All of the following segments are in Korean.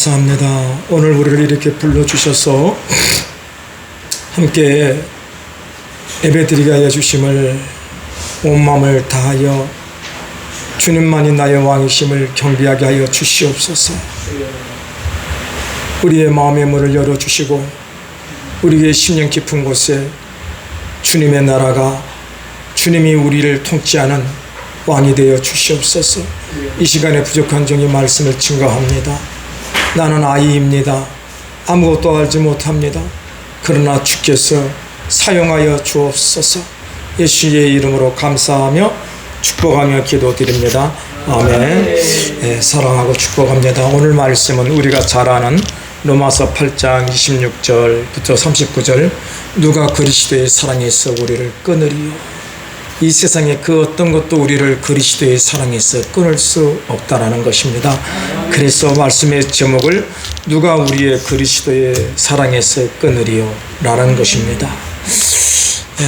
감사합니다. 오늘 우리를 이렇게 불러주셔서 함께 예배드리게 하여 주심을 온 마음을 다하여 주님만이 나의 왕이심을 경배하게 하여 주시옵소서. 우리의 마음의 문을 열어주시고 우리의 심령 깊은 곳에 주님의 나라가 주님이 우리를 통치하는 왕이 되어 주시옵소서. 이 시간에 부족한 종이 말씀을 증거합니다. 나는 아이입니다. 아무것도 알지 못합니다. 그러나 주께서 사용하여 주옵소서. 예수의 이름으로 감사하며 축복하며 기도드립니다. 아멘. 네, 사랑하고 축복합니다. 오늘 말씀은 우리가 잘 아는 로마서 8장 26절부터 39절 누가 그리스도의 사랑에서 우리를 끊으리요. 이 세상에 그 어떤 것도 우리를 그리스도의 사랑에서 끊을 수 없다라는 것입니다. 그래서 말씀의 제목을 누가 우리의 그리스도의 사랑에서 끊으리요 라는 것입니다.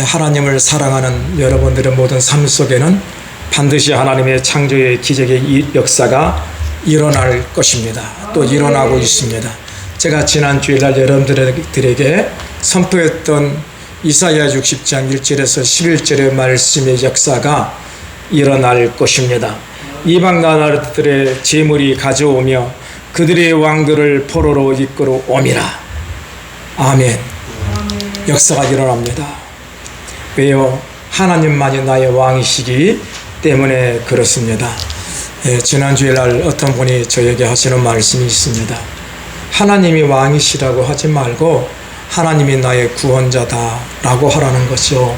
하나님을 사랑하는 여러분들의 모든 삶 속에는 반드시 하나님의 창조의 기적의 역사가 일어날 것입니다. 또 일어나고 있습니다. 제가 지난 주일날 여러분들에게 선포했던 이사야 60장 1절에서 11절의 말씀의 역사가 일어날 것입니다. 이방 나라들의 재물이 가져오며 그들의 왕들을 포로로 이끌어 오미라. 아멘. 역사가 일어납니다. 왜요? 하나님만이 나의 왕이시기 때문에 그렇습니다. 지난 주일날 어떤 분이 저에게 하시는 말씀이 있습니다. 하나님이 왕이시라고 하지 말고 하나님이 나의 구원자다 라고 하라는 것이요.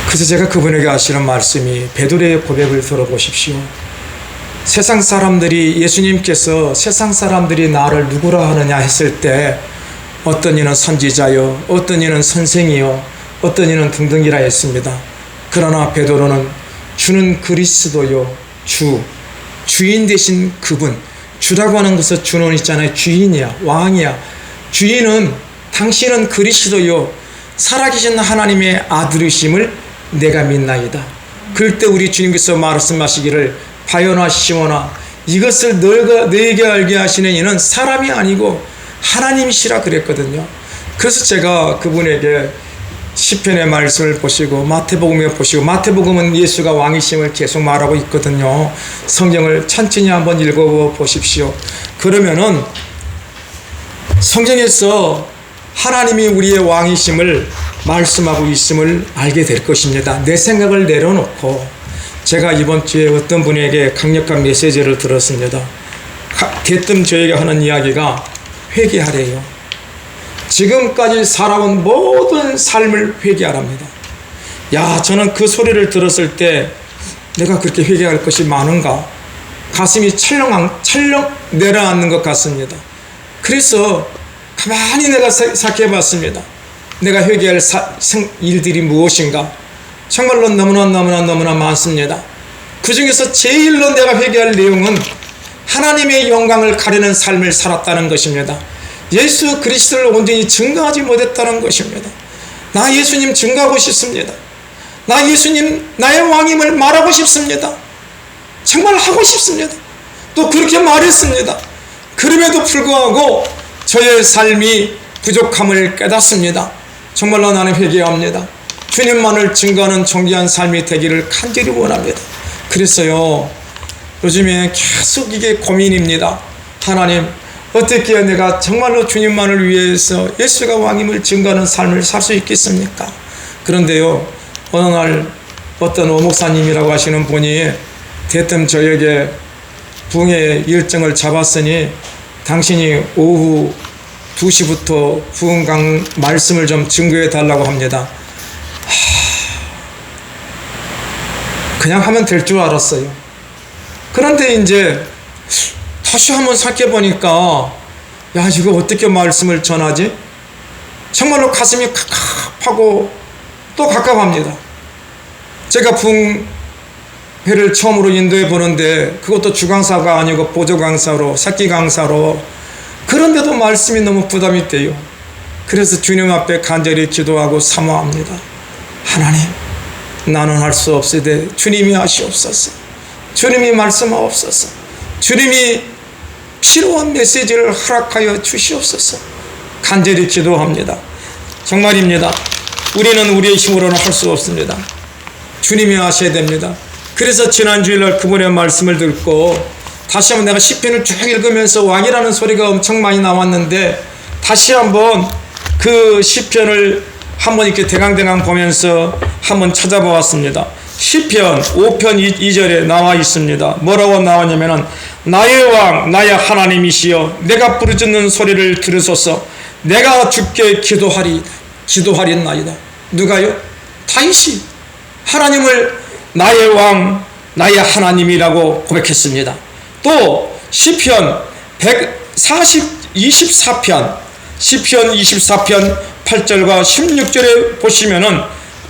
그래서 제가 그분에게 하시는 말씀이 베드로의 고백을 들어보십시오. 세상 사람들이 예수님께서 세상 사람들이 나를 누구라 하느냐 했을 때 어떤 이는 선지자요 어떤 이는 선생이요 어떤 이는 등등이라 했습니다. 그러나 베드로는 주는 그리스도요 주인 되신 그분, 주라고 하는 것은 주는 있잖아요. 주인이야, 왕이야. 주인은 당신은 그리스도요 살아계신 하나님의 아들이심을 내가 믿나이다. 그럴 때 우리 주님께서 말씀하시기를 바요나 시몬아 이것을 너에게 알게 하시는 이는 사람이 아니고 하나님이시라 그랬거든요. 그래서 제가 그분에게 시편의 말씀을 보시고 마태복음에 보시고 마태복음은 예수가 왕이심을 계속 말하고 있거든요. 성경을 천천히 한번 읽어보십시오. 그러면은 성경에서 하나님이 우리의 왕이심을 말씀하고 있음을 알게 될 것입니다. 내 생각을 내려놓고 제가 이번 주에 어떤 분에게 강력한 메시지를 들었습니다. 대뜸 저에게 하는 이야기가 회개하래요. 지금까지 살아온 모든 삶을 회개하랍니다. 야, 저는 그 소리를 들었을 때 내가 그렇게 회개할 것이 많은가? 가슴이 찰렁 내려앉는 것 같습니다. 그래서 가만히 내가 생각해 봤습니다. 내가 회개할 일들이 무엇인가? 정말로 너무나 많습니다. 그 중에서 제일로 내가 회개할 내용은 하나님의 영광을 가리는 삶을 살았다는 것입니다. 예수 그리스도를 온전히 증거하지 못했다는 것입니다. 나 예수님 증거하고 싶습니다. 나 예수님 나의 왕임을 말하고 싶습니다. 정말 하고 싶습니다. 또 그렇게 말했습니다. 그럼에도 불구하고 저의 삶이 부족함을 깨닫습니다. 정말로 나는 회개합니다. 주님만을 증거하는 존귀한 삶이 되기를 간절히 원합니다. 그래서요 요즘에 계속 이게 고민입니다. 하나님 어떻게 해야 내가 정말로 주님만을 위해서 예수가 왕임을 증거하는 삶을 살 수 있겠습니까? 그런데요 어느 날 어떤 오목사님이라고 하시는 분이 대뜸 저에게 부흥의 일정을 잡았으니 당신이 오후 2시부터 부흥강 말씀을 좀 증거해 달라고 합니다. 그냥 하면 될 줄 알았어요. 그런데 이제 다시 한번 생각해보니까 야 이거 어떻게 말씀을 전하지? 정말로 가슴이 갑갑하고 또 갑갑합니다. 제가 부흥회를 처음으로 인도해 보는데 그것도 주강사가 아니고 보조강사로 새끼강사로 그런데도 말씀이 너무 부담이 돼요. 그래서 주님 앞에 간절히 기도하고 사모합니다. 하나님 나는 할 수 없으되 주님이 하시옵소서. 주님이 말씀하옵소서. 주님이 필요한 메시지를 허락하여 주시옵소서. 간절히 기도합니다. 정말입니다. 우리는 우리의 힘으로는 할 수 없습니다. 주님이 하셔야 됩니다. 그래서 지난 주일날 그분의 말씀을 듣고 다시 한번 내가 시편을 쭉 읽으면서 왕이라는 소리가 엄청 많이 나왔는데 다시 한번 그 시편을 한번 이렇게 대강대강 보면서 한번 찾아보았습니다. 시편 5편 2절에 나와 있습니다. 뭐라고 나왔냐면은 나의 왕 나의 하나님이시여 내가 부르짖는 소리를 들으소서. 내가 주께 기도하리나이다. 누가요? 다윗이 하나님을 나의 왕 나의 하나님이라고 고백했습니다. 또 시편 24편 시편 24편 8절과 16절에 보시면은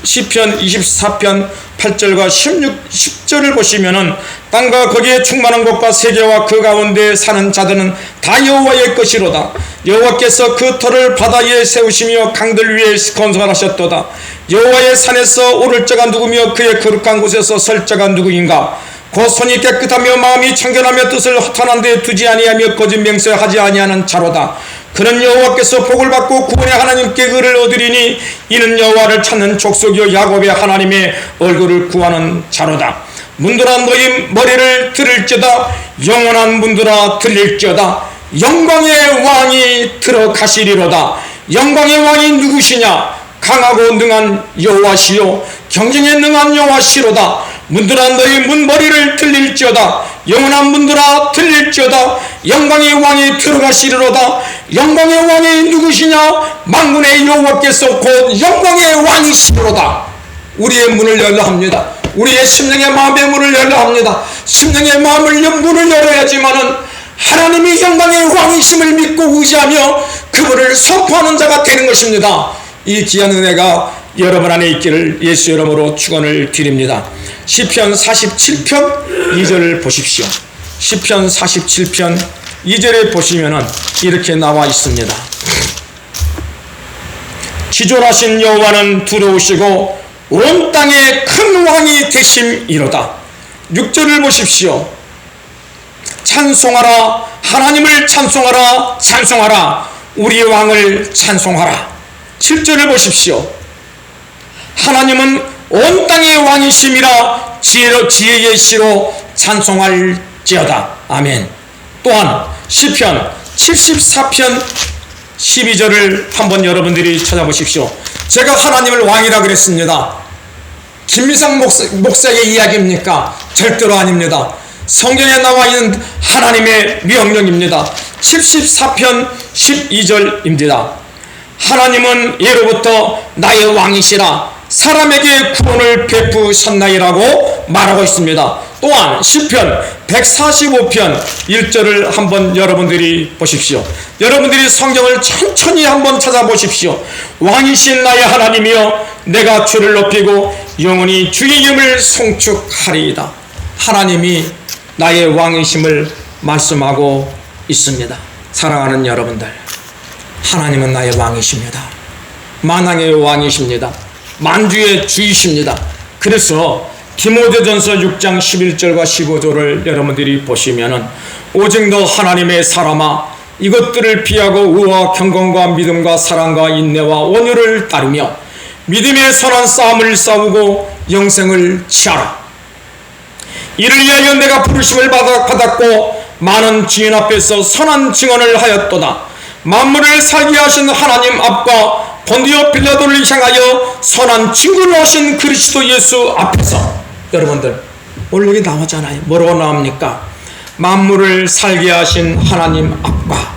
시편 24편 8절과 10절을 보시면은 땅과 거기에 충만한 것과 세계와 그 가운데 사는 자들은 다 여호와의 것이로다. 여호와께서 그 터를 바다 위에 세우시며 강들 위에 건설하셨도다. 여호와의 산에서 오를 자가 누구며 그의 거룩한 곳에서 설 자가 누구인가. 곧 손이 깨끗하며 마음이 청결하며 뜻을 허탄한 데 두지 아니하며 거짓 맹세하지 아니하는 자로다. 그는 여호와께서 복을 받고 구원의 하나님께 그를 얻으리니 이는 여호와를 찾는 족속이요 야곱의 하나님의 얼굴을 구하는 자로다. 문들아 너희 머리를 들을지어다. 영원한 문들아 들릴지어다. 영광의 왕이 들어가시리로다. 영광의 왕이 누구시냐? 강하고 능한 여호와시요 경쟁에 능한 여호와시로다. 문들아 너희 문머리를 들릴지어다. 영원한 문들아 들릴지어다. 영광의 왕이 들어가시리로다. 영광의 왕이 누구시냐? 만군의 여호와께서 곧 영광의 왕이시리로다. 우리의 문을 열라 합니다. 우리의 심령의 마음의 문을 열라 합니다. 심령의 문을 열어야지만은 하나님이 영광의 왕이심을 믿고 의지하며 그분을 선포하는 자가 되는 것입니다. 이 귀한 은혜가 여러분 안에 있기를 예수 이름으로 축원을 드립니다. 시편 47편 2절을 보십시오. 시편 47편 2절에 보시면은 이렇게 나와 있습니다. 지존하신 여호와는 두려우시고 온 땅에 큰 왕이 되심이로다. 6절을 보십시오. 찬송하라. 하나님을 찬송하라. 찬송하라. 우리 왕을 찬송하라. 7절을 보십시오. 하나님은 온 땅의 왕이심이라 지혜의 시로 찬송할지어다. 아멘. 또한 시편 74편 12절을 한번 여러분들이 찾아보십시오. 제가 하나님을 왕이라 그랬습니다. 김미상 목사의 이야기입니까? 절대로 아닙니다. 성경에 나와 있는 하나님의 명령입니다. 74편 12절입니다. 하나님은 예로부터 나의 왕이시라 사람에게 구원을 베푸셨나이라고 말하고 있습니다. 또한 시편 145편 1절을 한번 여러분들이 보십시오. 여러분들이 성경을 천천히 한번 찾아보십시오. 왕이신 나의 하나님이여 내가 주를 높이고 영원히 주의 이름을 송축하리이다. 하나님이 나의 왕이심을 말씀하고 있습니다. 사랑하는 여러분들, 하나님은 나의 왕이십니다. 만왕의 왕이십니다. 만주의 주이십니다. 그래서 디모데전서 6장 11절과 15절을 여러분들이 보시면은 오직 너 하나님의 사람아 이것들을 피하고 의와 경건과 믿음과 사랑과 인내와 온유를 따르며 믿음의 선한 싸움을 싸우고 영생을 취하라. 이를 위하여 내가 부르심을 받았고 많은 주인 앞에서 선한 증언을 하였도다. 만물을 살게 하신 하나님 앞과 본디오 빌라도를 향하여 선한 증거를 하신 그리스도 예수 앞에서. 여러분들 오늘 여기 나오잖아요. 뭐라고 나옵니까? 만물을 살게 하신 하나님 앞과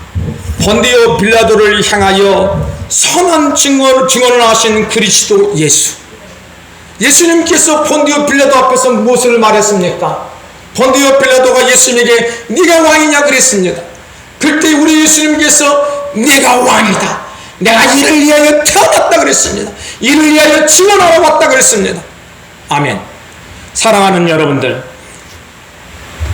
본디오 빌라도를 향하여 선한 증언을 하신 그리스도 예수. 예수님께서 본디오 빌라도 앞에서 무엇을 말했습니까? 본디오 빌라도가 예수님에게 네가 왕이냐 그랬습니다. 그때 우리 예수님께서 네가 왕이다. 내가 이를 위하여 태어났다 그랬습니다. 이를 위하여 증언하러 왔다 그랬습니다. 아멘. 사랑하는 여러분들,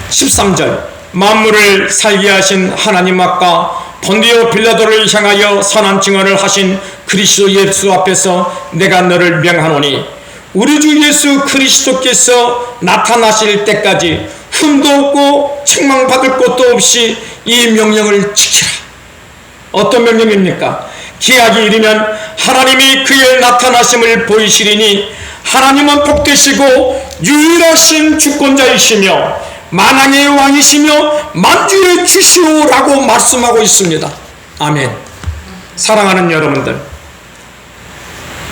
13절 만물을 살게 하신 하나님 앞과 본디오 빌라도를 향하여 선한 증언을 하신 그리스도 예수 앞에서 내가 너를 명하노니 우리 주 예수 그리스도께서 나타나실 때까지 흠도 없고 책망받을 것도 없이 이 명령을 지키라. 어떤 명령입니까? 기약이 이르면 하나님이 그의 나타나심을 보이시리니 하나님은 복되시고 유일하신 주권자이시며 만왕의 왕이시며 만주의 주시오라고 말씀하고 있습니다. 아멘. 사랑하는 여러분들,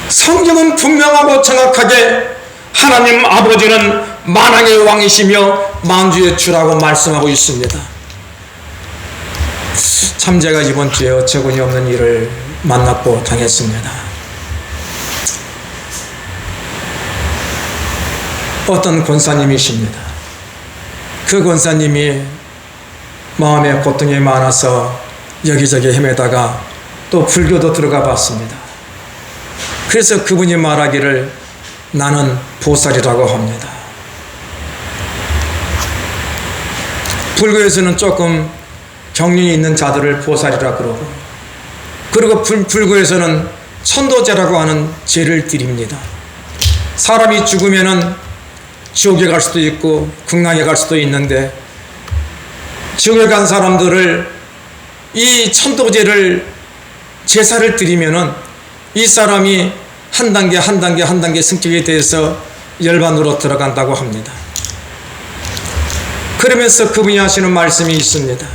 성경은 분명하고 정확하게 하나님 아버지는 만왕의 왕이시며 만주의 주라고 말씀하고 있습니다. 참 제가 이번 주에 어처구니 없는 일을 만났고 당했습니다. 어떤 권사님이십니다. 그 권사님이 마음에 고통이 많아서 여기저기 헤매다가 또 불교도 들어가 봤습니다. 그래서 그분이 말하기를 나는 보살이라고 합니다. 불교에서는 조금 경륜이 있는 자들을 보살이라 그러고, 그리고 불교에서는 천도제라고 하는 제를 드립니다. 사람이 죽으면은 지옥에 갈 수도 있고 극락에 갈 수도 있는데, 지옥에 간 사람들을 이 천도제를 제사를 드리면은 이 사람이 한 단계 승격에 대해서 열반으로 들어간다고 합니다. 그러면서 그분이 하시는 말씀이 있습니다.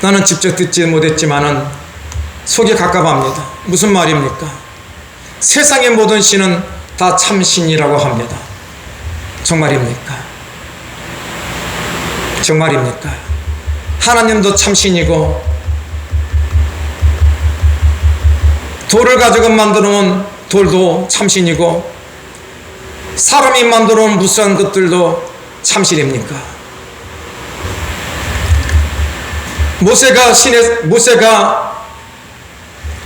나는 직접 듣지 못했지만은 속이 갑갑합니다. 무슨 말입니까? 세상의 모든 신은 다 참신이라고 합니다. 정말입니까? 정말입니까? 하나님도 참신이고, 돌을 가지고 만들어 놓은 돌도 참신이고, 사람이 만들어 놓은 무수한 것들도 참신입니까? 모세가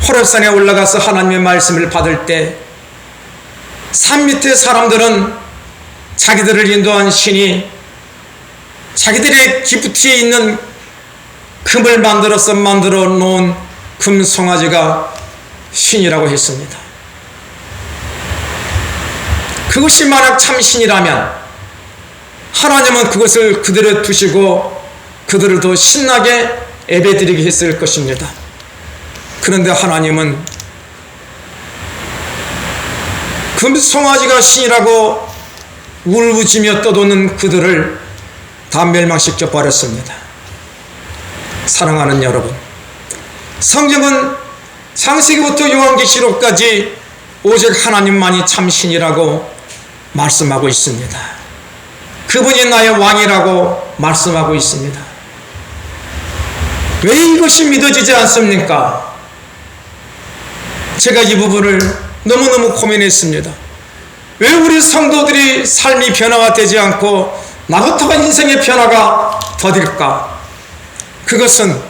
호렙산에 올라가서 하나님의 말씀을 받을 때 산 밑에 사람들은 자기들을 인도한 신이 자기들의 기프트에 있는 금을 만들어 놓은 금 송아지가 신이라고 했습니다. 그것이 만약 참신이라면 하나님은 그것을 그대로 두시고 그들을 더 신나게 예배드리게 했을 것입니다. 그런데 하나님은 금 송아지가 신이라고 울부짖으며 떠도는 그들을 다 멸망시켜 버렸습니다. 사랑하는 여러분, 성경은 창세기부터 요한계시록까지 오직 하나님만이 참신이라고 말씀하고 있습니다. 그분이 나의 왕이라고 말씀하고 있습니다. 왜 이것이 믿어지지 않습니까? 제가 이 부분을 너무너무 고민했습니다. 왜 우리 성도들이 삶이 변화가 되지 않고 나부터가 인생의 변화가 더딜까? 그것은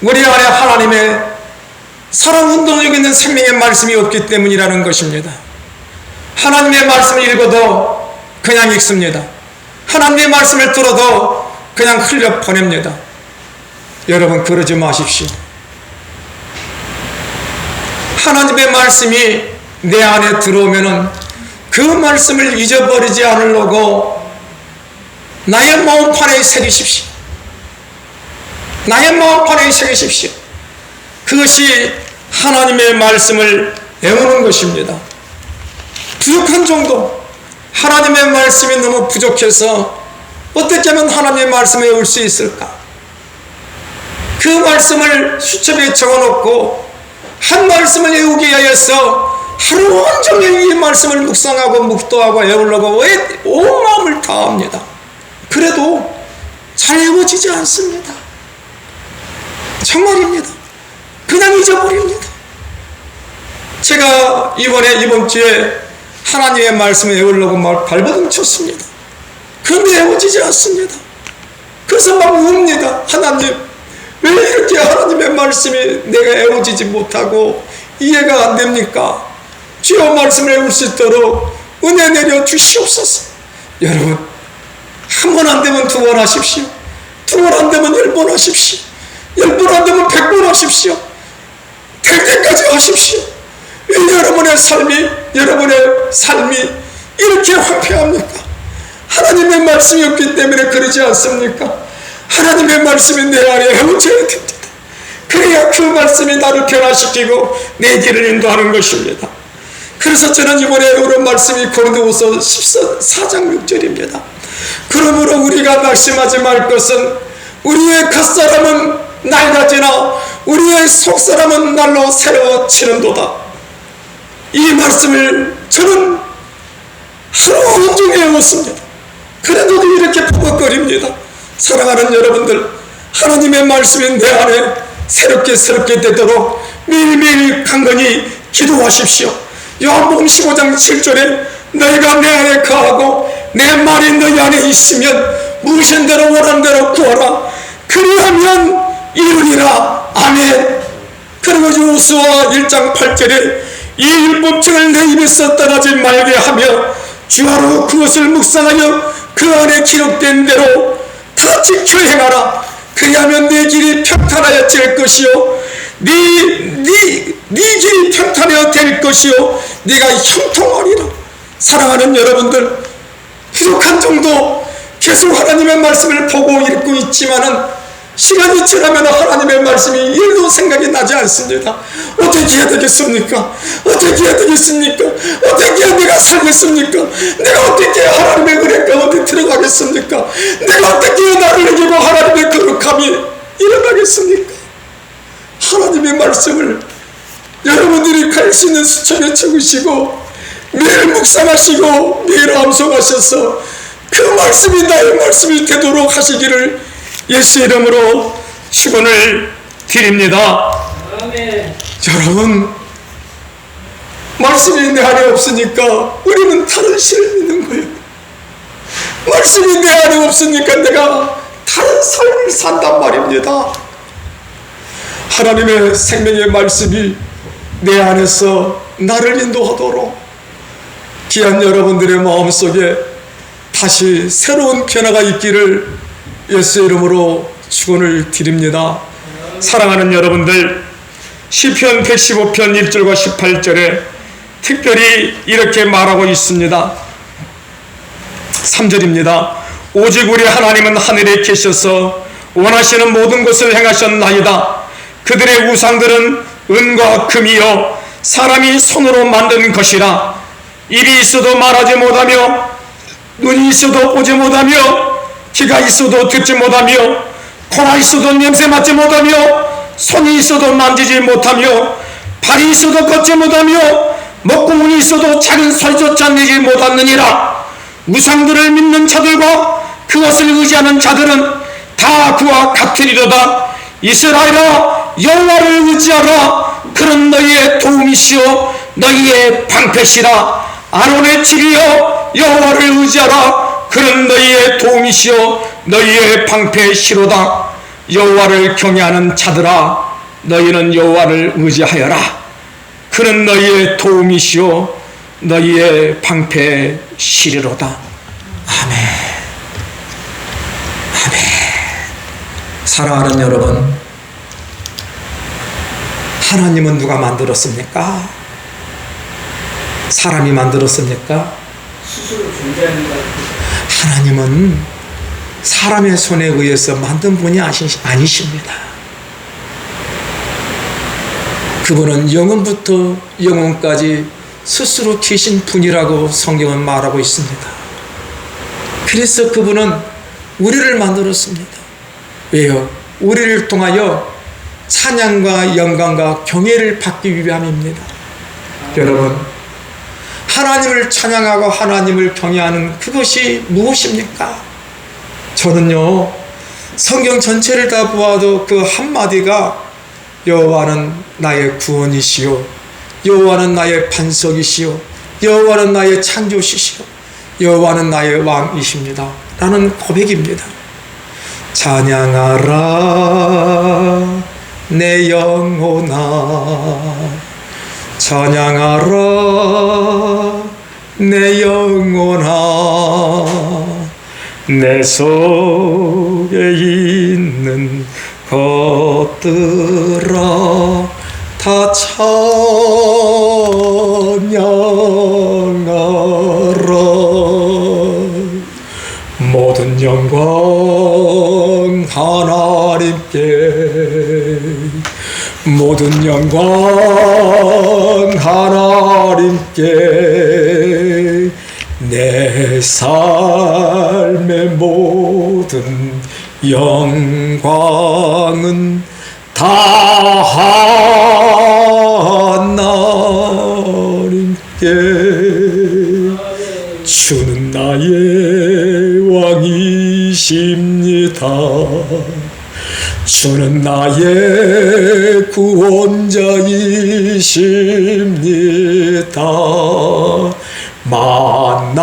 우리 안에 하나님의 사랑 운동력 있는 생명의 말씀이 없기 때문이라는 것입니다. 하나님의 말씀을 읽어도 그냥 읽습니다. 하나님의 말씀을 들어도 그냥 흘려 보냅니다. 여러분, 그러지 마십시오. 하나님의 말씀이 내 안에 들어오면은 그 말씀을 잊어버리지 않으려고 나의 마음판에 새기십시오. 나의 마음판에 새기십시오. 그것이 하나님의 말씀을 애우는 것입니다. 부족한 정도, 하나님의 말씀이 너무 부족해서 어떻게 하면 하나님의 말씀을 외울 수 있을까? 그 말씀을 수첩에 적어놓고 한 말씀을 외우기 위해서 하루 온종일 이 말씀을 묵상하고 묵도하고 외우려고 온 마음을 다합니다. 그래도 잘 외워지지 않습니다. 정말입니다. 그냥 잊어버립니다. 제가 이번 주에 하나님의 말씀을 외우려고 발버둥 쳤습니다. 그런데 외워지지 않습니다. 그래서 막 웁니다. 하나님, 왜 이렇게 하나님의 말씀이 내가 외워지지 못하고 이해가 안 됩니까? 주여 말씀을 외울 수 있도록 은혜 내려 주시옵소서. 여러분, 한 번 안 되면 두 번 하십시오. 두 번 안 되면 10번 하십시오. 10번 안 되면 100번 하십시오. 될 때까지 하십시오. 왜 여러분의 삶이 이렇게 황폐합니까? 하나님의 말씀이 없기 때문에 그러지 않습니까? 하나님의 말씀이 내 안에 헤어져야 됩니다. 그래야 그 말씀이 나를 변화시키고 내 길을 인도하는 것입니다. 그래서 저는 이번에 오른 말씀이 고린도후서 14장 6절입니다. 그러므로 우리가 낙심하지 말 것은 우리의 갓사람은 낡아지나 우리의 속사람은 날로 새로워지는도다. 이 말씀을 저는 하루 온종일 외웠습니다. 그래도 이렇게 버벅거립니다. 사랑하는 여러분들, 하나님의 말씀이 내 안에 새롭게 되도록 매일매일 간건히 기도하십시오. 요한복음 15장 7절에 너희가 내 안에 거하고 내 말이 너희 안에 있으면 무엇인 대로 원하는 대로 구하라. 그리하면 이루리라. 아멘. 그리고 요수아 1장 8절에 이 율법책을 내 입에서 떠나지 말게 하며 주야로 그것을 묵상하여 그 안에 기록된 대로 다 지켜 행하라. 그리하면 네 길이 평탄하여 될 것이요 네 길이 평탄하여 될 것이요 네가 형통하리라. 사랑하는 여러분들, 부족한 정도 계속 하나님의 말씀을 보고 읽고 있지만은 시간이 지나면 하나님의 말씀이 일도 생각이 나지 않습니다. 어떻게 해야 되겠습니까? 어떻게 해야 되겠습니까? 어떻게 해야 내가 살겠습니까? 내가 어떻게 해야 하나님의 은혜 가운데 들어가겠습니까? 내가 어떻게 해야 나를 이기고 하나님의 거룩함이 일어나겠습니까? 하나님의 말씀을 여러분들이 갈 수 있는 수첩에 적으시고 매일 묵상하시고 매일 암송하셔서 그 말씀이 나의 말씀이 되도록 하시기를 예수 이름으로 축원을 드립니다. 아멘. 여러분, 말씀이 내 안에 없으니까 우리는 다른 신을 믿는 거예요. 말씀이 내 안에 없으니까 내가 다른 삶을 산단 말입니다. 하나님의 생명의 말씀이 내 안에서 나를 인도하도록 귀한 여러분들의 마음속에 다시 새로운 변화가 있기를 예수 이름으로 축원을 드립니다. 사랑하는 여러분들, 시편 115편 1절과 18절에 특별히 이렇게 말하고 있습니다. 3절입니다. 오직 우리 하나님은 하늘에 계셔서 원하시는 모든 것을 행하셨나이다. 그들의 우상들은 은과 금이요 사람이 손으로 만든 것이라. 입이 있어도 말하지 못하며 눈이 있어도 보지 못하며 귀가 있어도 듣지 못하며 코가 있어도 냄새 맡지 못하며 손이 있어도 만지지 못하며 발이 있어도 걷지 못하며 목구멍이 있어도 작은 소리조차 내지 못하느니라. 우상들을 믿는 자들과 그것을 의지하는 자들은 다 그와 같으리로다. 이스라엘아, 여호와를 의지하라. 그는 너희의 도움이시오 너희의 방패시라. 아론의 칠이여, 여호와를 의지하라. 그는 너희의 도움이시오 너희의 방패시로다. 여호와를 경외하는 자들아, 너희는 여호와를 의지하여라. 그는 너희의 도움이시오 너희의 방패시리로다. 아멘. 아멘. 사랑하는 여러분, 하나님은 누가 만들었습니까? 사람이 만들었습니까? 스스로 존재하는 것. 하나님은 사람의 손에 의해서 만든 분이 아니십니다. 그분은 영원부터 영원까지 스스로 계신 분이라고 성경은 말하고 있습니다. 그래서 그분은 우리를 만들었습니다. 왜요? 우리를 통하여 찬양과 영광과 경외를 받기 위함입니다. 여러분, 하나님을 찬양하고 하나님을 경외하는 그것이 무엇입니까? 저는요, 성경 전체를 다 보아도 그 한마디가 여호와는 나의 구원이시오, 여호와는 나의 반석이시오, 여호와는 나의 창조시시오, 여호와는 나의 왕이십니다 라는 고백입니다. 찬양하라 내 영혼아, 찬양하라 내 영혼아, 내 속에 있는 것들아 다 찬양하라. 영광 하나님께, 모든 영광 하나님께, 내 삶의 모든 영광은 다 하나님께. 주는 나의 왕이십니다. 주는 나의 구원자이십니다. 만왕의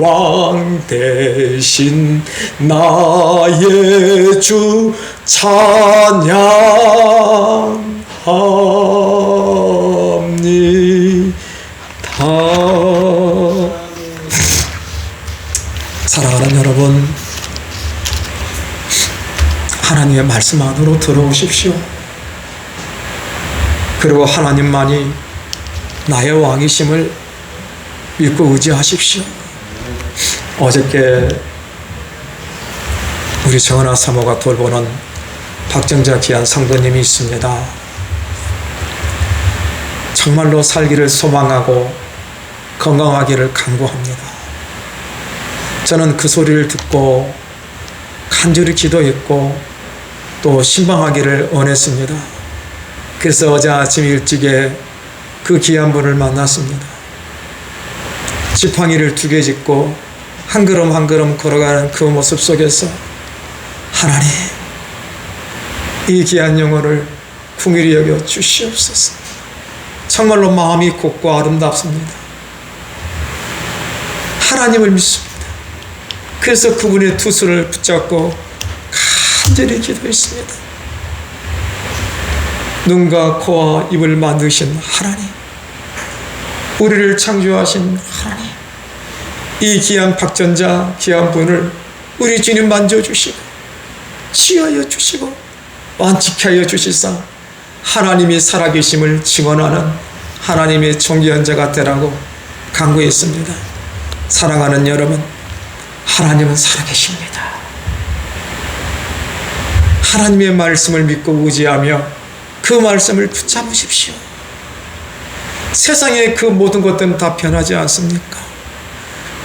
왕 대신 나의 주 찬양합니다. 사랑하는 여러분, 하나님의 말씀 안으로 들어오십시오. 그리고 하나님만이 나의 왕이심을 믿고 의지하십시오. 어저께 우리 정은아 사모가 돌보는 박정자 귀한 성도님이 있습니다. 정말로 살기를 소망하고 건강하기를 간구합니다. 저는 그 소리를 듣고 간절히 기도했고 또 신방하기를 원했습니다. 그래서 어제 아침 일찍에 그 귀한 분을 만났습니다. 지팡이를 2개 짚고 한 걸음 한 걸음 걸어가는 그 모습 속에서 하나님, 이 귀한 영혼을 긍휼히 여겨 주시옵소서. 정말로 마음이 곱고 아름답습니다. 하나님을 믿습니다. 그래서 그분의 두 손을 붙잡고 간절히 기도했습니다. 눈과 코와 입을 만드신 하나님, 우리를 창조하신 하나님, 이 귀한 박전자 귀한 분을 우리 주님 만져주시고 치하여 주시고 완치하여 주시사 하나님이 살아계심을 증언하는 하나님의 존귀한 자가 되라고 간구했습니다. 사랑하는 여러분, 하나님은 살아계십니다. 하나님의 말씀을 믿고 의지하며 그 말씀을 붙잡으십시오. 세상의 그 모든 것들은 다 변하지 않습니까?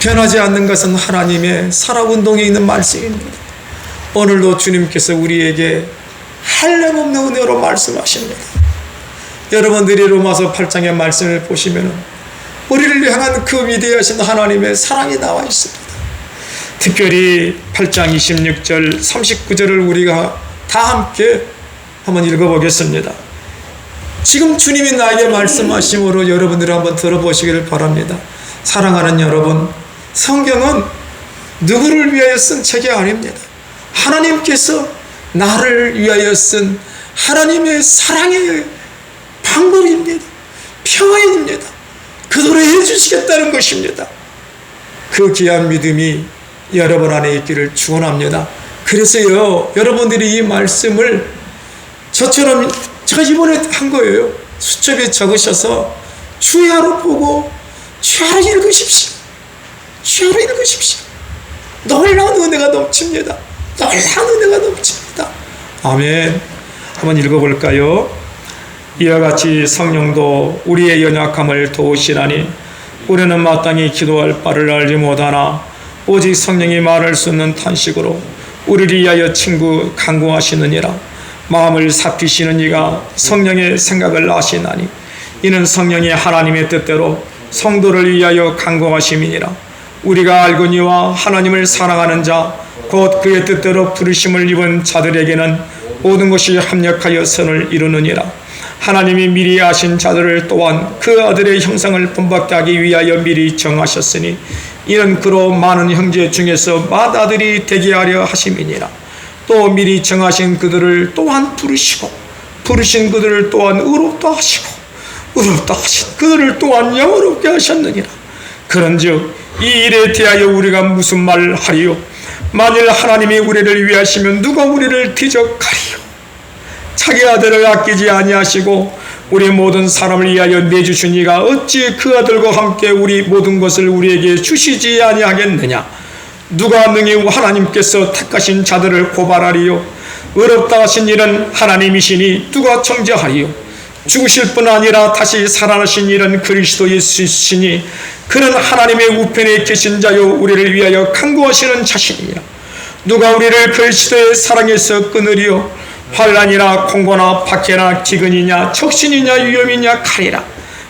변하지 않는 것은 하나님의 살아운동에 있는 말씀입니다. 오늘도 주님께서 우리에게 한량없는 은혜로 말씀하십니다. 여러분들이 로마서 8장의 말씀을 보시면 우리를 향한 그 위대하신 하나님의 사랑이 나와 있습니다. 특별히 8장 26절 39절을 우리가 다 함께 한번 읽어보겠습니다. 지금 주님이 나에게 말씀하심으로 여러분들이 한번 들어보시기를 바랍니다. 사랑하는 여러분, 성경은 누구를 위하여 쓴 책이 아닙니다. 하나님께서 나를 위하여 쓴 하나님의 사랑의 방법입니다. 평안입니다. 그대로 해주시겠다는 것입니다. 그 귀한 믿음이 여러분 안에 있기를 축원합니다. 그래서요, 여러분들이 이 말씀을 저처럼 제가 이번에 한 거예요. 수첩에 적으셔서 주야로 보고 주야로 읽으십시오. 주야로 읽으십시오. 놀라운 은혜가 넘칩니다. 놀라운 은혜가 넘칩니다. 아멘. 한번 읽어볼까요? 이와 같이 성령도 우리의 연약함을 도우시나니 우리는 마땅히 기도할 바를 알지 못하나 오직 성령이 말할 수 없는 탄식으로 우리를 위하여 간구하시느니라. 마음을 살피시는 이가 성령의 생각을 아시나니 이는 성령이 하나님의 뜻대로 성도를 위하여 간구하심이니라. 우리가 알거니와 하나님을 사랑하는 자 곧 그의 뜻대로 부르심을 입은 자들에게는 모든 것이 합력하여 선을 이루느니라. 하나님이 미리 아신 자들을 또한 그 아들의 형상을 본받게 하기 위하여 미리 정하셨으니 이는 그로 많은 형제 중에서 맏아들이 되게 하려 하심이니라. 또 미리 정하신 그들을 또한 부르시고 부르신 그들을 또한 의롭다 하시고 의롭다 하신 그들을 또한 영원롭게 하셨느니라. 그런즉 이 일에 대하여 우리가 무슨 말을 하리요? 만일 하나님이 우리를 위하시면 누가 우리를 대적하리요? 자기 아들을 아끼지 아니하시고 우리 모든 사람을 위하여 내주신 이가 어찌 그 아들과 함께 우리 모든 것을 우리에게 주시지 아니하겠느냐? 누가 능히 하나님께서 택하신 자들을 고발하리요? 어렵다 하신 일은 하나님이시니 누가 정죄하리요? 죽으실 뿐 아니라 다시 살아나신 일은 그리스도 예수시니 그는 하나님의 우편에 계신 자요 우리를 위하여 간구하시는 자신이니라. 누가 우리를 그리스도의 사랑에서 끊으리요? 환난이나 공고나 박해나 기근이냐 적신이냐 위험이냐 칼이라.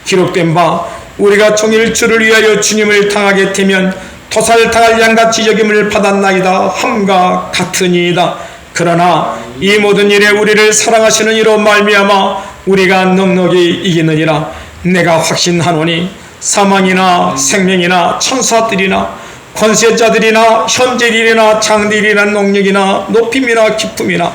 기록된 바 우리가 종일 주를 위하여 주님을 당하게 되면 토살당할 양같이 여김을 받았나이다 함과 같으니이다. 그러나 이 모든 일에 우리를 사랑하시는 이로 말미암아 우리가 넉넉히 이기느니라. 내가 확신하노니 사망이나 생명이나 천사들이나 권세자들이나 현재일이나 장대일이나 능력이나 높임이나 기쁨이나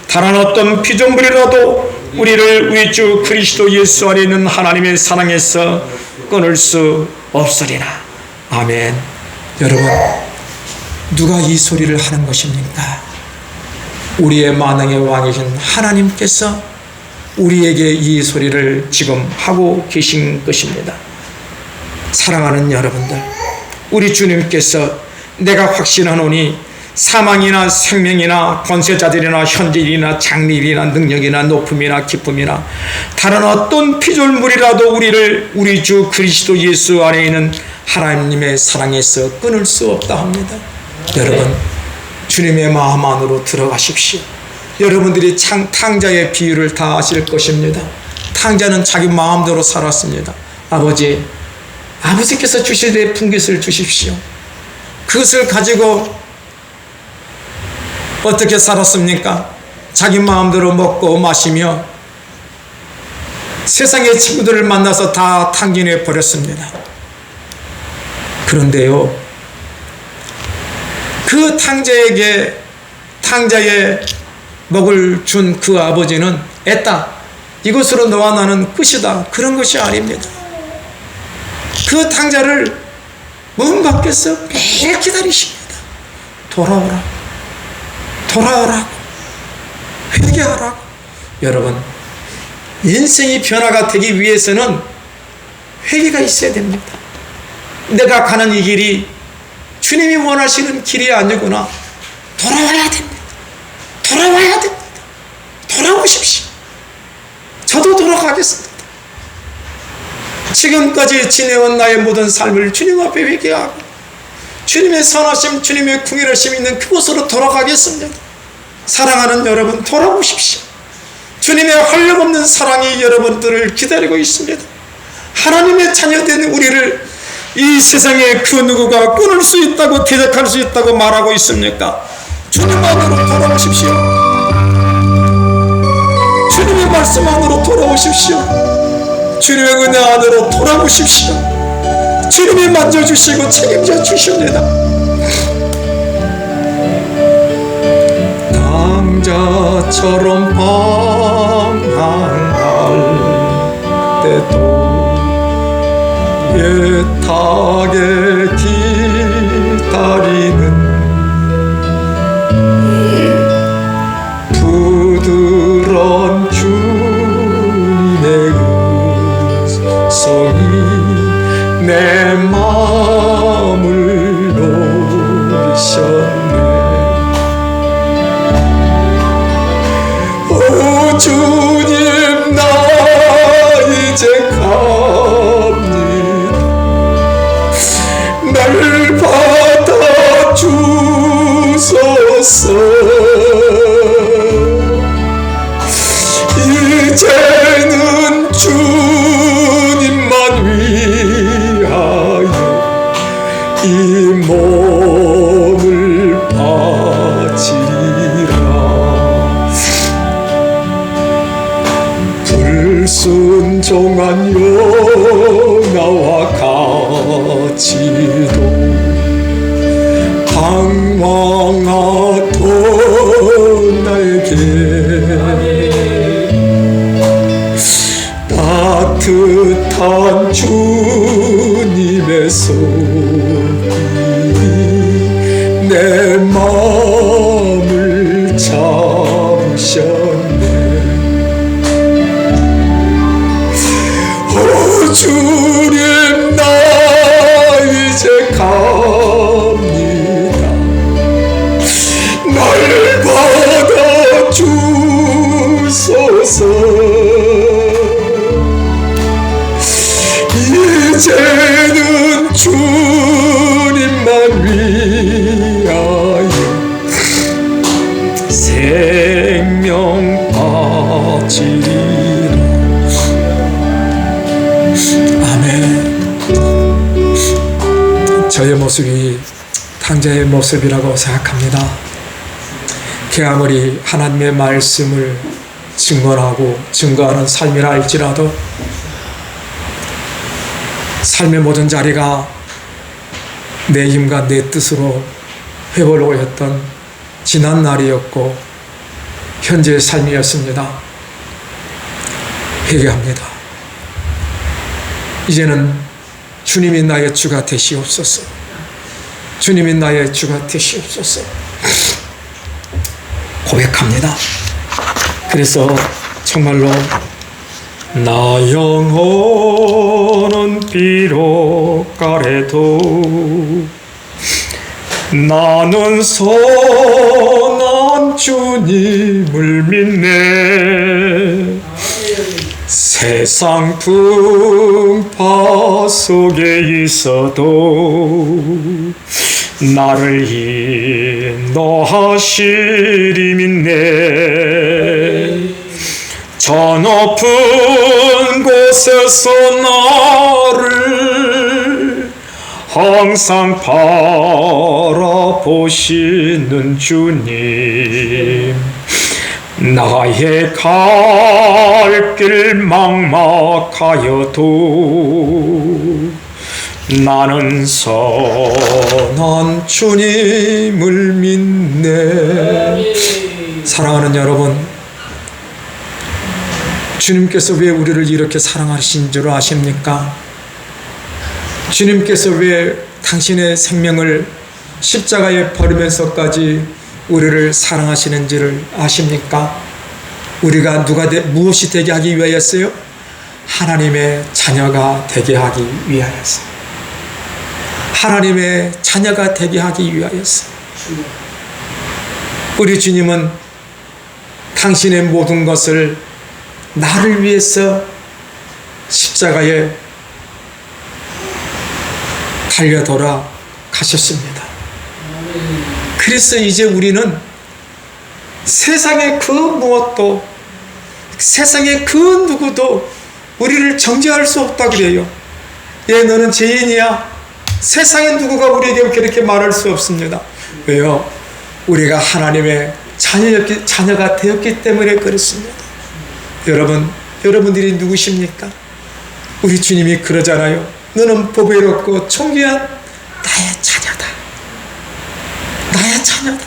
다른 어떤 피조물이라도 우리를 우리 주 그리스도 예수 안에 있는 하나님의 사랑에서 끊을 수 없으리라. 아멘. 여러분, 누가 이 소리를 하는 것입니까? 우리의 만왕의 왕이신 하나님께서 우리에게 이 소리를 지금 하고 계신 것입니다. 사랑하는 여러분들, 우리 주님께서 내가 확신하노니 사망이나 생명이나 권세자들이나 현재일이나 장래일이나 능력이나 높음이나 기쁨이나 다른 어떤 피조물이라도 우리를 우리 주 그리스도 예수 안에 있는 하나님의 사랑에서 끊을 수 없다 합니다. 여러분, 주님의 마음 안으로 들어가십시오. 여러분들이 탕자의 비유를 다 아실 것입니다. 탕자는 자기 마음대로 살았습니다. 아버지께서 주시되 분깃을 주십시오. 그것을 가지고 어떻게 살았습니까? 자기 마음대로 먹고 마시며 세상의 친구들을 만나서 다 탕진해 버렸습니다. 그런데요, 그 탕자의 먹을 준 그 아버지는 애따 이것으로 너와 나는 끝이다, 그런 것이 아닙니다. 그 탕자를 문 밖에서 매일 기다리십니다. 돌아오라고, 회개하라고. 여러분, 인생이 변화가 되기 위해서는 회개가 있어야 됩니다. 내가 가는 이 길이 주님이 원하시는 길이 아니구나. 돌아와야 됩니다. 돌아오십시오. 저도 돌아가겠습니다. 지금까지 지내온 나의 모든 삶을 주님 앞에 회개하고 주님의 선하심, 주님의 궁일하심 있는 그곳으로 돌아가겠습니다. 사랑하는 여러분, 돌아오십시오. 주님의 한량없는 사랑이 여러분들을 기다리고 있습니다. 하나님의 자녀된 우리를 이 세상에 그 누구가 끊을 수 있다고 대적할 수 있다고 말하고 있습니까? 주님 안으로 돌아오십시오. 주님의 말씀 안으로 돌아오십시오. 주님의 은혜 안으로 돌아오십시오. 주님이 만져주시고 책임져 주십니다. 탕자처럼 방황할 때도 애타게 기다리는 부드러운 주님의 음성이 내 마음을 녹이셨네. 오 주님, 나 이제 갑니다. 날 받아주소서. 이제는 주님만 위하여 이 몸을 바치라. 불순종한 요나와 같이도 방황하던 나에게 따뜻한 주님의 손이 내 마음을 잡으셨네. 오 주님, 나 이제 갑니다. 생명 바치리라. 아멘. 저의 모습이 탕자의 모습이라고 생각합니다. 아무리 하나님의 말씀을 증거하는 삶이라 할지라도 삶의 모든 자리가 내 힘과 내 뜻으로 해보려고 했던 지난 날이었고 현재의 삶이었습니다. 회개합니다. 이제는 주님이 나의 주가 되시옵소서. 주님이 나의 주가 되시옵소서. 고백합니다. 그래서 정말로 나 영혼은 비록 가래도 나는 선한 주님을 믿네. 세상 풍파 속에 있어도 나를 인도하시리 믿네. 저 높은 곳에서 나를 항상 바라보시는 주님, 나의 갈 길 막막하여도 나는 선한 주님을 믿네. 사랑하는 여러분, 주님께서 왜 우리를 이렇게 사랑하신 줄 아십니까? 주님께서 왜 당신의 생명을 십자가에 버리면서까지 우리를 사랑하시는지를 아십니까? 우리가 무엇이 되게 하기 위하였어요? 하나님의 자녀가 되게 하기 위하였어요. 하나님의 자녀가 되게 하기 위하였어요. 우리 주님은 당신의 모든 것을 나를 위해서 십자가에 달려 돌아가셨습니다. 그래서 이제 우리는 세상의 그 무엇도, 세상의 그 누구도 우리를 정죄할 수 없다 그래요. 예, 너는 죄인이야. 세상의 누구가 우리에게 그렇게 말할 수 없습니다. 왜요? 우리가 하나님의 자녀가 되었기 때문에 그렇습니다. 여러분들이 누구십니까? 우리 주님이 그러잖아요. 너는 보배롭고 존귀한 나의 자녀다. 나의 자녀다.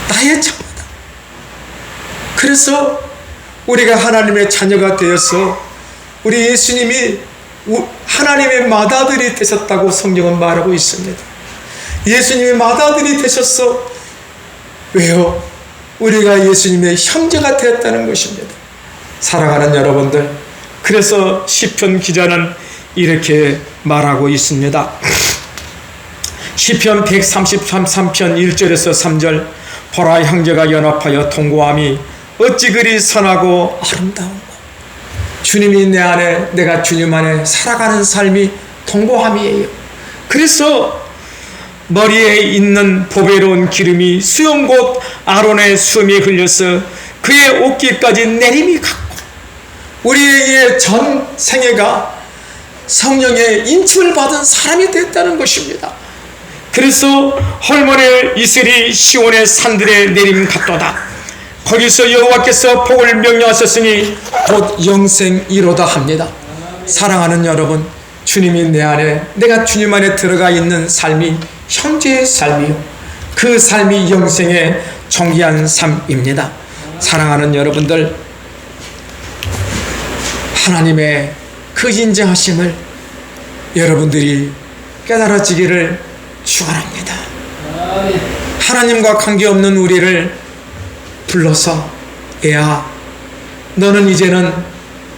나의 자녀다. 그래서 우리가 하나님의 자녀가 되어서 우리 예수님이 하나님의 맏아들이 되셨다고 성경은 말하고 있습니다. 예수님의 맏아들이 되셨어. 왜요? 우리가 예수님의 형제가 되었다는 것입니다. 사랑하는 여러분들, 그래서 시편 기자는 이렇게 말하고 있습니다. 시편 133편 1절에서 3절, 보라 형제가 연합하여 통고함이 어찌 그리 선하고 아름다운가. 주님이 내 안에, 내가 주님 안에 살아가는 삶이 통고함이에요. 그래서 머리에 있는 보배로운 기름이 수염곧 아론의 수염에 흘려서 그의 옷깃까지 내림이 갔고, 우리의 전 생애가 성령의 인침을 받은 사람이 됐다는 것입니다. 그래서 헐모의 이슬이 시온의 산들에 내림 갔도다. 거기서 여호와께서 복을 명령하셨으니 곧 영생이로다 합니다. 사랑하는 여러분, 주님이 내 안에, 내가 주님 안에 들어가 있는 삶이 형제의 삶이요, 그 삶이 영생의 존귀한 삶입니다. 사랑하는 여러분들, 하나님의 그 인정하심을 여러분들이 깨달아지기를 축원합니다. 하나님과 관계없는 우리를 불러서, 야, 너는 이제는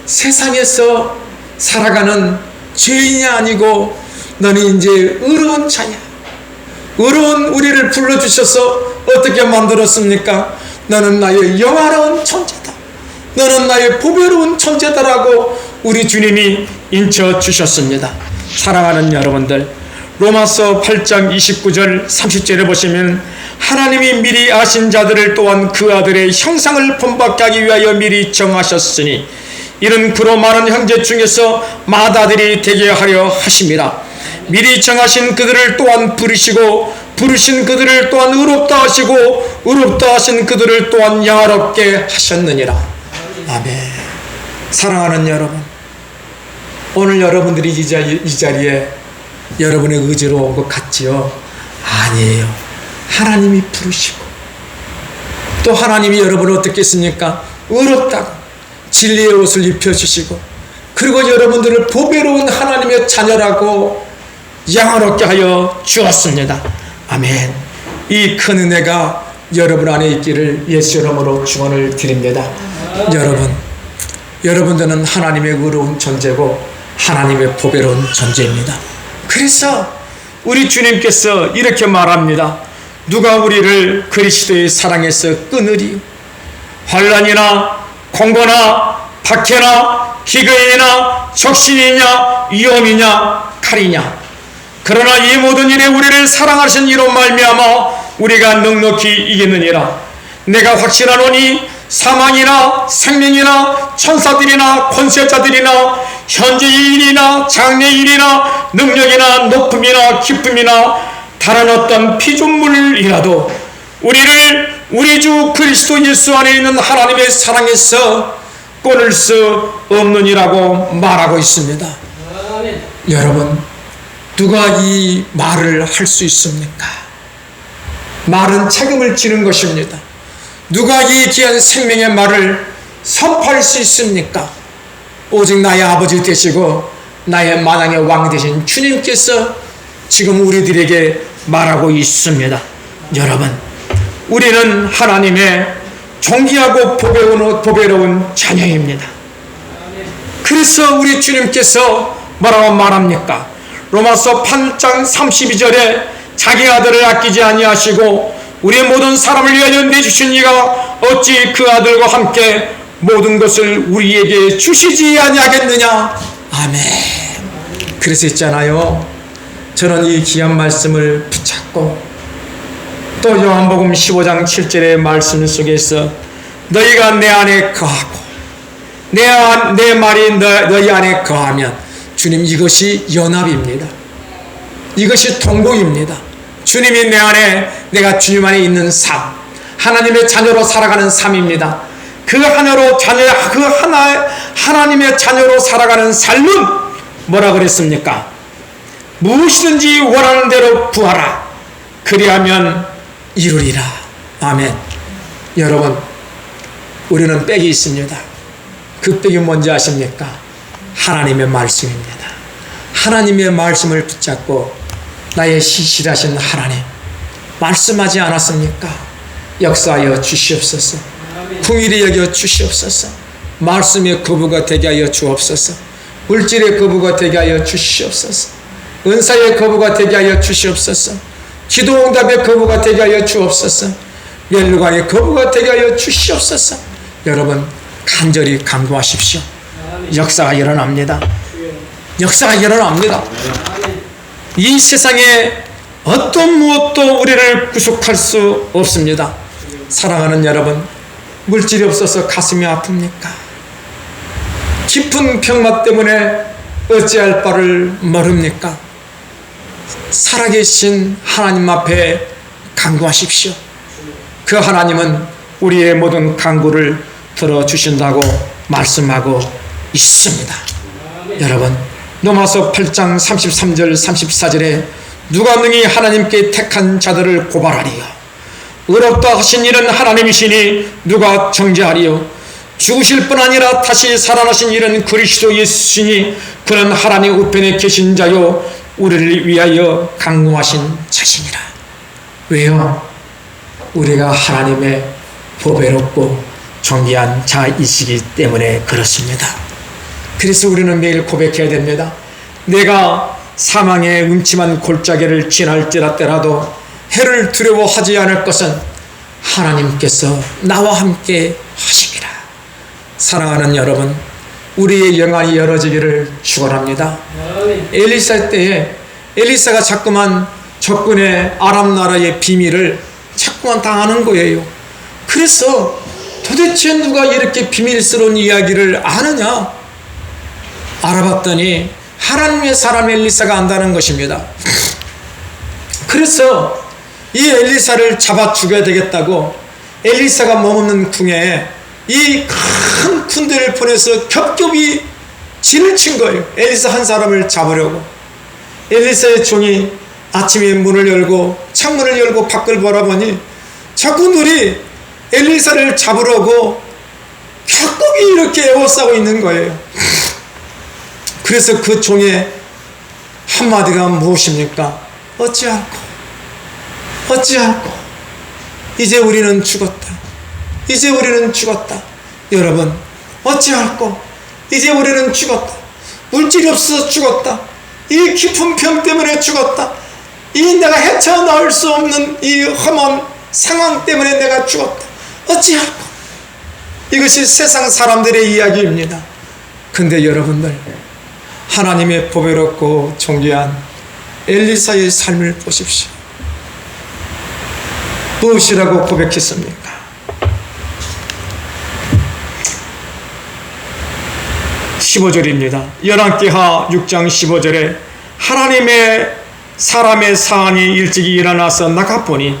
세상에서 살아가는 죄인이 아니고 너는 이제 의로운 자야. 의로운 우리를 불러주셔서 어떻게 만들었습니까? 너는 나의 영화로운 존재다. 너는 나의 보배로운 존재다라고 우리 주님이 인쳐주셨습니다. 사랑하는 여러분들, 로마서 8장 29절 30절에 보시면 하나님이 미리 아신 자들을 또한 그 아들의 형상을 본받게 하기 위하여 미리 정하셨으니 이는 그로 많은 형제 중에서 맏아들이 되게 하려 하심이라. 미리 정하신 그들을 또한 부르시고 부르신 그들을 또한 의롭다 하시고 의롭다 하신 그들을 또한 영화롭게 하셨느니라. 아멘. 사랑하는 여러분, 오늘 여러분들이 이 자리에 여러분의 의지로 온 것 같지요? 아니에요. 하나님이 부르시고 또 하나님이 여러분을 어떻게 했습니까? 의롭다고 진리의 옷을 입혀주시고 그리고 여러분들을 보배로운 하나님의 자녀라고 영화롭게 하여 주었습니다. 아멘. 이 큰 은혜가 여러분 안에 있기를 예수 이름으로 축원을 드립니다. 여러분들은 하나님의 의로운 존재고 하나님의 보배로운 존재입니다. 그래서 우리 주님께서 이렇게 말합니다. 누가 우리를 그리스도의 사랑에서 끊으리요? 환난이나 공고나 박해나 기근이나 적신이냐 위험이냐 칼이냐. 그러나 이 모든 일에 우리를 사랑하신 이로 말미암아 우리가 넉넉히 이기느니라. 내가 확신하노니 사망이나 생명이나 천사들이나 권세자들이나 현재의 일이나 장래의 일이나 능력이나 높음이나 기쁨이나 다른 어떤 피조물이라도 우리를 우리 주 그리스도 예수 안에 있는 하나님의 사랑에서 끊을 수 없느니라고 말하고 있습니다. 여러분, 누가 이 말을 할 수 있습니까? 말은 책임을 지는 것입니다. 누가 이 귀한 생명의 말을 선포할 수 있습니까? 오직 나의 아버지 되시고 나의 만왕의 왕 되신 주님께서 지금 우리들에게 말하고 있습니다. 여러분, 우리는 하나님의 존귀하고 보배로운 자녀입니다. 그래서 우리 주님께서 뭐라고 말합니까? 로마서 8장 32절에 자기 아들을 아끼지 아니하시고 우리의 모든 사람을 위하여 내주신 이가 어찌 그 아들과 함께 모든 것을 우리에게 주시지 아니하겠느냐. 아멘. 그래서 있잖아요, 저는 이 귀한 말씀을 붙잡고 또 요한복음 15장 7절의 말씀 속에서 너희가 내 안에 거하고 내 말이 너희 안에 거하면, 주님, 이것이 연합입니다. 이것이 동공입니다. 주님이 내 안에, 내가 주님 안에 있는 삶, 하나님의 자녀로 살아가는 삶입니다. 하나님의 자녀로 살아가는 삶은 뭐라 그랬습니까? 무엇이든지 원하는 대로 구하라. 그리하면 이루리라. 아멘. 여러분, 우리는 빽이 있습니다. 그 빽이 뭔지 아십니까? 하나님의 말씀입니다. 하나님의 말씀을 붙잡고 나의 신실하신 하나님, 말씀하지 않았습니까? 역사하여 주시옵소서. 긍휼히 여겨 주시옵소서. 말씀의 거부가 되게 하여 주옵소서. 물질의 거부가 되게 하여 주시옵소서. 은사의 거부가 되게 하여 주시옵소서. 기도응답의 거부가 되게 하여 주옵소서. 멸류관의 거부가 되게 하여 주시옵소서. 여러분, 간절히 간구하십시오. 역사가 일어납니다. 역사가 일어납니다. 이 세상에 어떤 무엇도 우리를 구속할 수 없습니다. 사랑하는 여러분, 물질이 없어서 가슴이 아픕니까? 깊은 병맛 때문에 어찌할 바를 모릅니까? 살아계신 하나님 앞에 간구하십시오. 그 하나님은 우리의 모든 간구를 들어주신다고 말씀하고 있습니다. 여러분, 로마서 8장 33절 34절에 누가 능히 하나님께 택한 자들을 고발하리요? 의롭다 하신 이는 하나님이시니 누가 정죄하리요? 죽으실 뿐 아니라 다시 살아나신 이는 그리스도 예수시니 그는 하나님 우편에 계신 자요 우리를 위하여 강구하신 자시니라. 왜요? 우리가 하나님의 보배롭고 존귀한 자이시기 때문에 그렇습니다. 그래서 우리는 매일 고백해야 됩니다. 내가 사망의 음침한 골짜기를 지날지라도 해를 두려워하지 않을 것은 하나님께서 나와 함께 하시리라. 사랑하는 여러분, 우리의 영안이 열어지기를 축원합니다. 엘리사 때에 엘리사가 자꾸만 적군의 아람 나라의 비밀을 자꾸만 다 아는 거예요. 그래서 도대체 누가 이렇게 비밀스러운 이야기를 아느냐? 알아봤더니 하나님의 사람 엘리사가 안다는 것입니다. 그래서 이 엘리사를 잡아 죽여야 되겠다고 엘리사가 머무는 궁에 이 큰 군대를 보내서 겹겹이 진을 친 거예요. 엘리사 한 사람을 잡으려고. 엘리사의 종이 아침에 문을 열고 창문을 열고 밖을 바라보니 적군들이 엘리사를 잡으려고 겹겹이 이렇게 에워싸고 있는 거예요. 그래서 그 종의 한마디가 무엇입니까? 어찌할꼬 이제 우리는 죽었다. 이제 우리는 죽었다. 여러분, 어찌할꼬 이제 우리는 죽었다. 물질이 없어서 죽었다. 이 깊은 병 때문에 죽었다. 이 내가 헤쳐나올 수 없는 이 험한 상황 때문에 내가 죽었다. 어찌할꼬. 이것이 세상 사람들의 이야기입니다. 근데 여러분들, 하나님의 보배롭고 존귀한 엘리사의 삶을 보십시오. 무엇이라고 고백했습니까? 15절입니다. 열왕기하 6장 15절에 하나님의 사람의 사안이 일찍이 일어나서 나가보니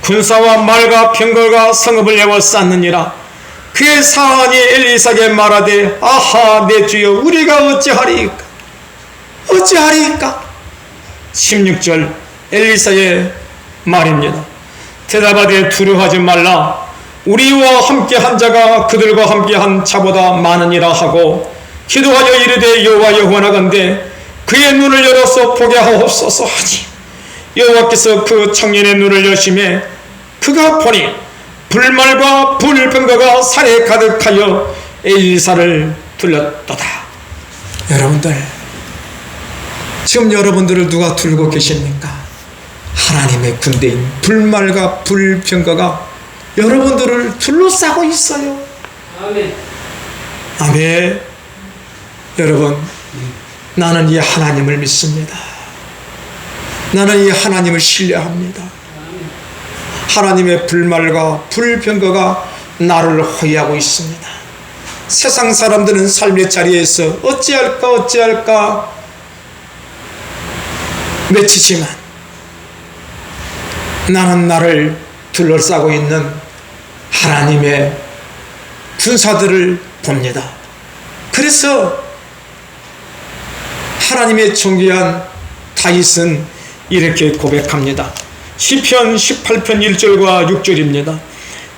군사와 말과 병거가 성읍을 에워쌌느니라. 그의 사안이 엘리사에게 말하되 아하 내 주여 우리가 어찌하리이까 16절 엘리사의 말입니다. 대답하되 두려워하지 말라. 우리와 함께한 자가 그들과 함께한 자보다 많으니라 하고 기도하여 이르되 여호와여 원하건대 그의 눈을 열어서 보게 하옵소서 하니 여호와께서 그 청년의 눈을 여심해 그가 보니 불말과 불병거가 산에 가득하여 엘리사를 둘렀도다. 여러분들, 지금 여러분들을 누가 둘고 계십니까? 하나님의 군대인 불말과 불병거가 여러분들을 둘러싸고 있어요. 아멘. 아멘. 여러분, 나는 이 하나님을 믿습니다. 나는 이 하나님을 신뢰합니다. 하나님의 불말과 불병거가 나를 호위하고 있습니다. 세상 사람들은 삶의 자리에서 어찌할까 외치지만 나는 나를 둘러싸고 있는 하나님의 군사들을 봅니다. 그래서 하나님의 존귀한 다윗은 이렇게 고백합니다. 시편 18편 1절과 6절입니다.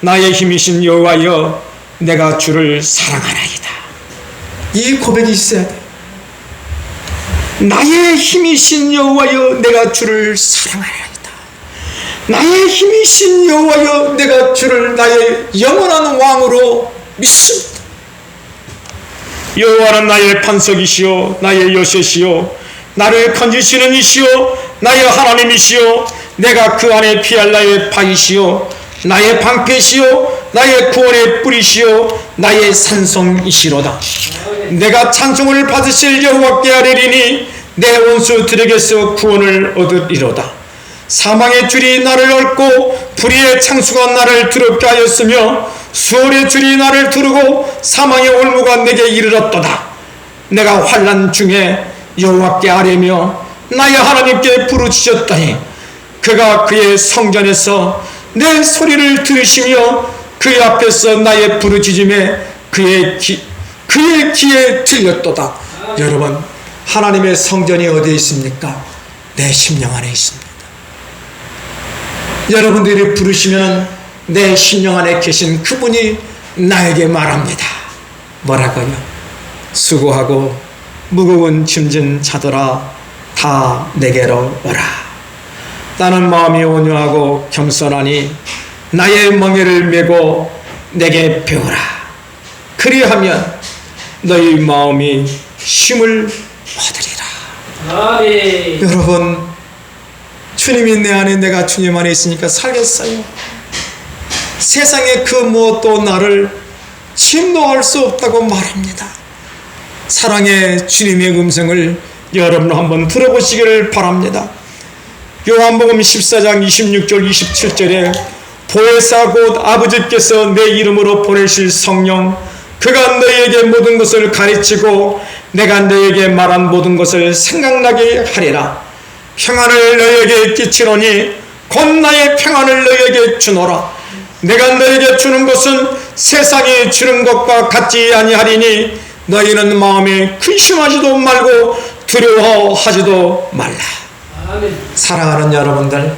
나의 힘이신 여호와여 내가 주를 사랑하나이다. 이 고백이 있어야 돼. 나의 힘이신 여호와여 내가 주를 사랑하나이다. 나의 힘이신 여호와여 내가 주를 나의 영원한 왕으로 믿습니다. 여호와는 나의 반석이시오 나의 요새시오 나를 건지시는 이시오 나의 하나님이시오 내가 그 안에 피할 나의 바위시오 나의 방패시오 나의 구원의 뿌리시오 나의 산성이시로다. 내가 찬송을 받으실 여호와께 아뢰리니 내 원수들에게서 구원을 얻으리로다. 사망의 줄이 나를 얽고 불의의 창수가 나를 두렵게 하였으며 수월의 줄이 나를 두르고 사망의 올무가 내게 이르렀도다. 내가 환난 중에 여호와께 아뢰며 나의 하나님께 부르짖었더니 그가 그의 성전에서 내 소리를 들으시며 그의 앞에서 나의 부르짖음에 그의 귀에 들렸도다. 여러분, 하나님의 성전이 어디에 있습니까? 내 심령 안에 있습니다. 여러분들이 부르시면 내 심령 안에 계신 그분이 나에게 말합니다. 뭐라고요? 수고하고 무거운 짐진 자들아 다 내게로 오라. 나는 마음이 온유하고 겸손하니 나의 멍에를 메고 내게 배우라. 그리하면 너희 마음이 쉼을 얻으리라. 아멘. 여러분, 주님이 내 안에 내가 주님 안에 있으니까 살겠어요. 세상의 그 무엇도 나를 침노할 수 없다고 말합니다. 사랑의 주님의 음성을 여러분 한번 들어보시기를 바랍니다. 요한복음 14장 26절 27절에 보혜사 곧 아버지께서 내 이름으로 보내실 성령 그가 너희에게 모든 것을 가르치고 내가 너희에게 말한 모든 것을 생각나게 하리라. 평안을 너희에게 끼치노니 곧 나의 평안을 너희에게 주노라. 내가 너희에게 주는 것은 세상이 주는 것과 같지 아니하리니 너희는 마음에 근심하지도 말고 두려워하지도 말라. 아멘. 사랑하는 여러분들,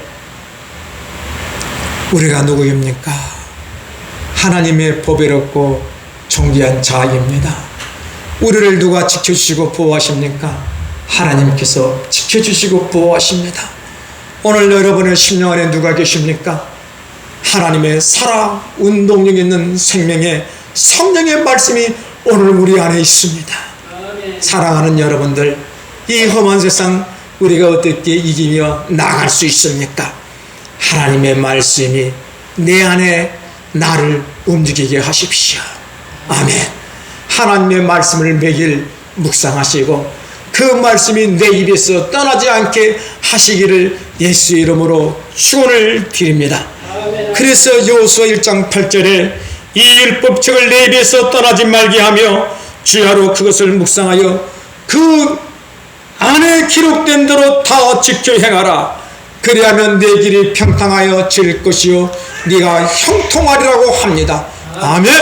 우리가 누구입니까? 하나님의 보배롭고 존귀한 자입니다. 우리를 누가 지켜주시고 보호하십니까? 하나님께서 지켜주시고 보호하십니다. 오늘 여러분의 심령 안에 누가 계십니까? 하나님의 살아 운동력 있는 생명의 성령의 말씀이 오늘 우리 안에 있습니다. 아멘. 사랑하는 여러분들, 이 험한 세상 우리가 어떻게 이기며 나갈 수 있습니까? 하나님의 말씀이 내 안에 나를 움직이게 하십시오. 아멘. 하나님의 말씀을 매일 묵상하시고 그 말씀이 내 입에서 떠나지 않게 하시기를 예수 이름으로 축원을 드립니다. 그래서 여호수아 1장 8절에 이 율법책을 내 입에서 떠나지 말게 하며 주야로 그것을 묵상하여 그 안에 기록된 대로 다 지켜 행하라. 그리하면 내 길이 평탄하여 질 것이요 네가 형통하리라고 합니다. 아멘.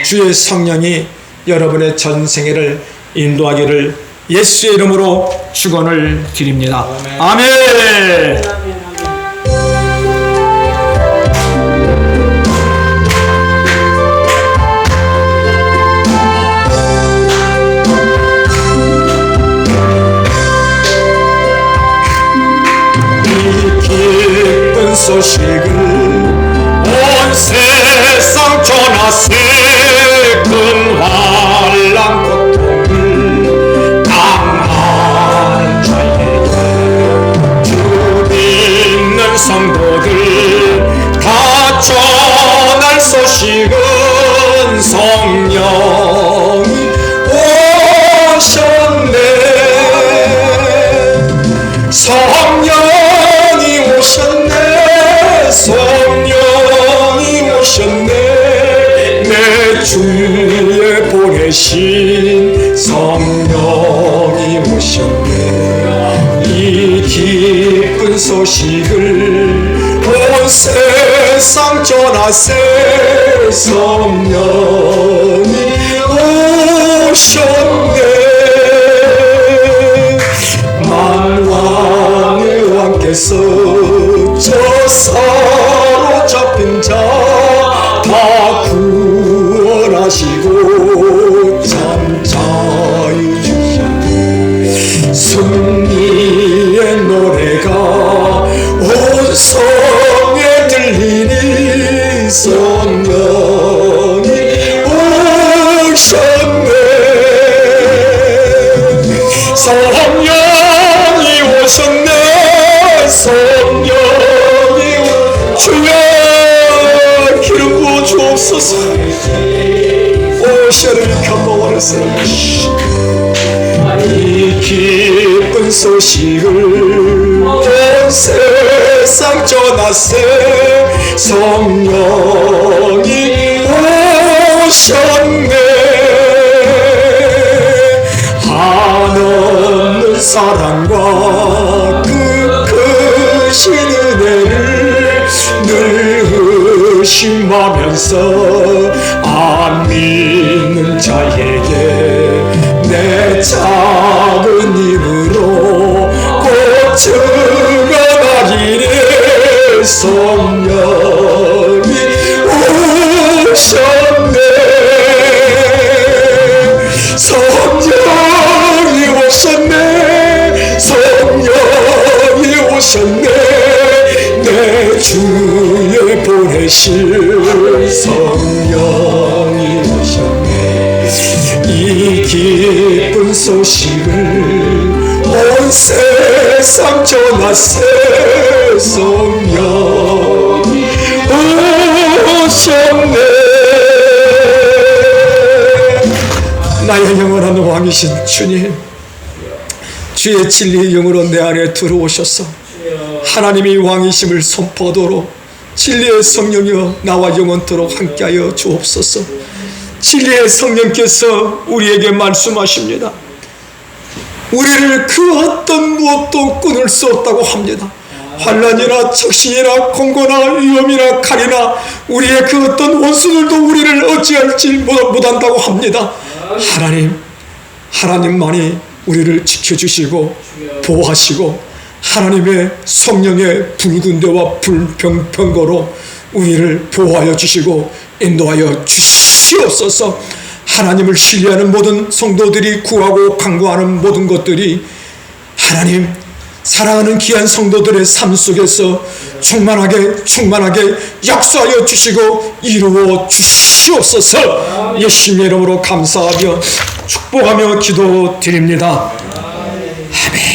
주의 성령이 여러분의 전생애를 인도하기를 예수의 이름으로 축원을 드립니다. 아멘. 소식을 온 세상 전하세. 큰 환난 고통을 당한 자에게 주 믿는 성도들 다 전할 소식은 성령이 오셨네. 성령이 오셨네. 성령이 오셨네. 내 주에 보내신 성령이 오셨네. 이 기쁜 소식을 온 세상 전하세. 성령이 오셨네. 만왕의 왕께서 저 사로잡힌 자 다 구원하시고 참 자유 주셨네. 승리의 노래가 온 성에 들리니 성령이 오셨네. 성령이 오셨네. 성령이 주여 기름 부어 주옵소서. 오셔를 감동하였어. 이 기쁜 소식을 온 세상 전하세. 성령이 오셨네. 한없는 사랑과 그 크신 은혜를 늘 의심하면서 안 믿는 자에게 내 작은 힘으로 꼭 증언하기를 성령이 오셨네. 성령이 오셨네. 성령이 오셨네. 내 주에 보내실 성령이 오셨네. 이 기쁜 소식을 온 세상 전하세. 성령이 오셨네. 나의 영원한 왕이신 주님, 주의 진리의 영으로 내 안에 들어오셔서 하나님이 왕이심을 선포하도록 진리의 성령이여 나와 영원토록 함께하여 주옵소서. 진리의 성령께서 우리에게 말씀하십니다. 우리를 그 어떤 무엇도 끊을 수 없다고 합니다. 환난이나 적신이나 공고나 위험이나 칼이나 우리의 그 어떤 원수들도 우리를 어찌할지 못한다고 합니다. 하나님만이 우리를 지켜주시고 보호하시고 하나님의 성령의 불군대와 불병거로 우리를 보호하여 주시고 인도하여 주시옵소서. 하나님을 신뢰하는 모든 성도들이 구하고 간구하는 모든 것들이 하나님 사랑하는 귀한 성도들의 삶 속에서 충만하게 역사하여 주시고 이루어 주시옵소서. 예수님의 이름으로 감사하며 축복하며 기도드립니다. 아멘.